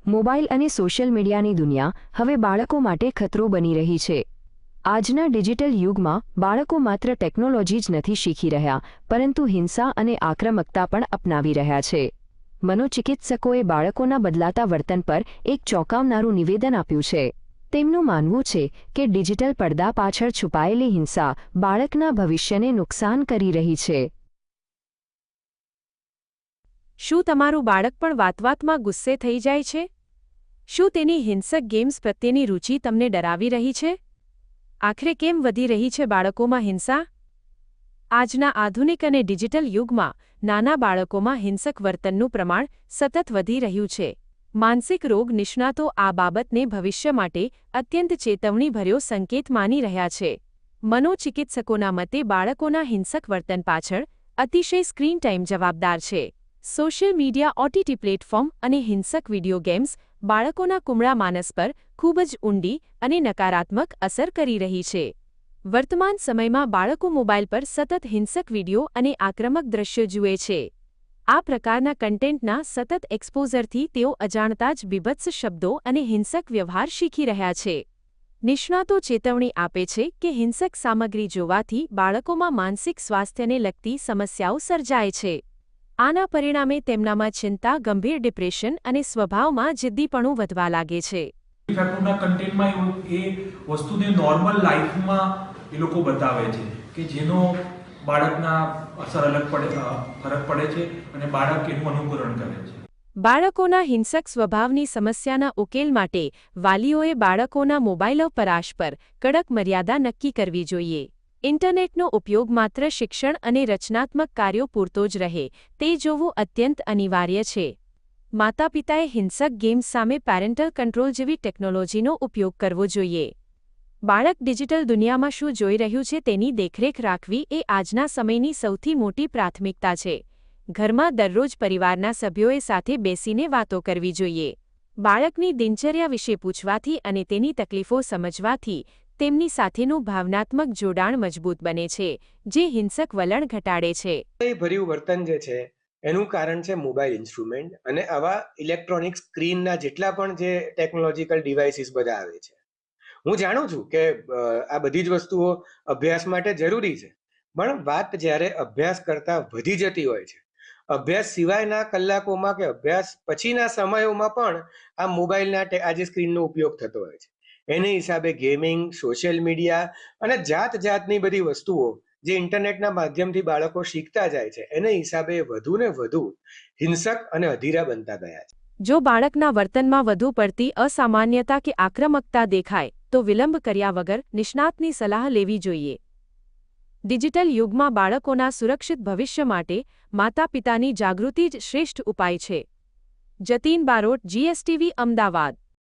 Mobile અને social મીડિયાની દુનિયા હવે બાળકો માટે ખતરો બની રહી છે। આજના ડિજિટલ યુગમાં બાળકો માત્ર ટેકનોલોજી જ નથી શીખી રહ્યા, પરંતુ હિંસા અને આક્રમકતા પણ અપનાવી રહ્યા છે। મનોચિકિત્સકોએ બાળકોના બદલાતા વર્તન પર એક ચોંકાવનારું નિવેદન આપ્યું છે। તેમનું માનવું છે કે ડિજિટલ પડદા પાછળ છુપાયેલી હિંસા બાળકના ભવિષ્યને નુકસાન કરી રહી છે। શું તમારું બાળક પણ વાતવાતમાં ગુસ્સે થઈ જાય છે? શું તેની હિંસક ગેમ્સ પ્રત્યેની રુચિ તમને ડરાવી રહી છે? આખરે કેમ વધી રહી છે બાળકોમાં હિંસા? આજના આધુનિક અને ડિજિટલ યુગમાં નાના બાળકોમાં હિંસક વર્તનનું પ્રમાણ સતત વધી રહ્યું છે। માનસિક રોગ નિષ્ણાતો આ બાબતને ભવિષ્ય માટે અત્યંત ચેતવણીભર્યો સંકેત માની રહ્યા છે। મનોચિકિત્સકોના મતે બાળકોના હિંસક વર્તન પાછળ અતિશય સ્ક્રીન ટાઈમ જવાબદાર છે। સોશિયલ મીડિયા, ઓટીટી પ્લેટફોર્મ અને હિંસક વિડિયો ગેમ્સ બાળકોના કુમળા માનસ પર ખૂબ જ ઊંડી અને નકારાત્મક અસર કરી રહી છે। વર્તમાન સમયમાં બાળકો મોબાઈલ પર સતત હિંસક વિડિયો અને આક્રમક દ્રશ્યો જુએ છે। આ પ્રકારના કન્ટેન્ટના સતત એક્સપોઝરથી તેઓ અજાણતા જ બીભત્સ શબ્દો અને હિંસક વ્યવહાર શીખી રહ્યા છે। નિષ્ણાતો ચેતવણી આપે છે કે હિંસક સામગ્રી જોવાથી બાળકોમાં માનસિક સ્વાસ્થ્યને લગતી સમસ્યાઓ સર્જાય છે। આના પરિણામે તેમનામાં ચિંતા, ગંભીર ડિપ્રેશન અને સ્વભાવમાં જિદ્દીપણું વધવા લાગે છે। ફેક્ટના કન્ટેન્ટમાં એ વસ્તુને નોર્મલ લાઈફમાં એ લોકો બતાવે છે કે જેનો બાળકના ફરક પડે છે અને બાળક એનું અનુકરણ કરે છે। બાળકોના હિંસક સ્વભાવની સમસ્યાના ઉકેલ માટે વાલીઓએ બાળકોના મોબાઈલ વપરાશ પર કડક મર્યાદા નક્કી કરવી જોઈએ। ઇન્ટરનેટનો ઉપયોગ માત્ર શિક્ષણ અને રચનાત્મક કાર્યો પૂરતો જ રહે તે જોવું અત્યંત અનિવાર્ય છે। માતાપિતાએ હિંસક ગેમ્સ સામે પેરેન્ટલ કંટ્રોલ જેવી ટેકનોલોજીનો ઉપયોગ કરવો જોઈએ। બાળક ડિજિટલ દુનિયામાં શું જોઈ રહ્યું છે તેની દેખરેખ રાખવી એ આજના સમયની સૌથી મોટી પ્રાથમિકતા છે। ઘરમાં દરરોજ પરિવારના સભ્યોએ સાથે બેસીને વાતો કરવી જોઈએ। બાળકની દિનચર્યા વિશે પૂછવાથી અને તેની તકલીફો સમજવાથી તેમની સાથેનું ભાવનાત્મક જોડાણ મજબૂત બને છે, જે હિંસક વલણ ઘટાડે છે। ભર્યું વર્તન જે છે એનું કારણ છે મોબાઈલ ઇન્સ્ટ્રુમેન્ટ અને આવા ઇલેક્ટ્રોનિક સ્ક્રીનના જેટલા પણ જે ટેકનોલોજીકલ ડિવાઇસીસ બધા આવે છે। હું જાણું છું કે આ બધી જ વસ્તુઓ અભ્યાસ માટે જરૂરી છે, પણ વાત જ્યારે અભ્યાસ કરતા વધી જતી હોય છે, અભ્યાસ સિવાયના કલાકોમાં કે અભ્યાસ પછીના સમયોમાં પણ આ મોબાઈલના આજે સ્ક્રીનનો ઉપયોગ થતો હોય છે। એને હિસાબે ગેમિંગ, સોશિયલ મીડિયા અને જાતની બધી વસ્તુઓ જે ઇન્ટરનેટના માધ્યમથી બાળકો શીખતા જાય છે, એને હિસાબે વધુ ને વધુ હિંસક અને અધીરા બનતા ગયા છે। જો બાળકના વર્તનમાં વધુ પડતી અસામાન્યતા કે આક્રમકતા દેખાય તો વિલંબ કર્યા વગર નિષ્ણાતની સલાહ લેવી જોઈએ। ડિજિટલ યુગમાં બાળકોના સુરક્ષિત ભવિષ્ય માટે માતા-પિતાની જાગૃતિ જ શ્રેષ્ઠ ઉપાય છે। જતીન બારોટ, GSTV, અમદાવાદ।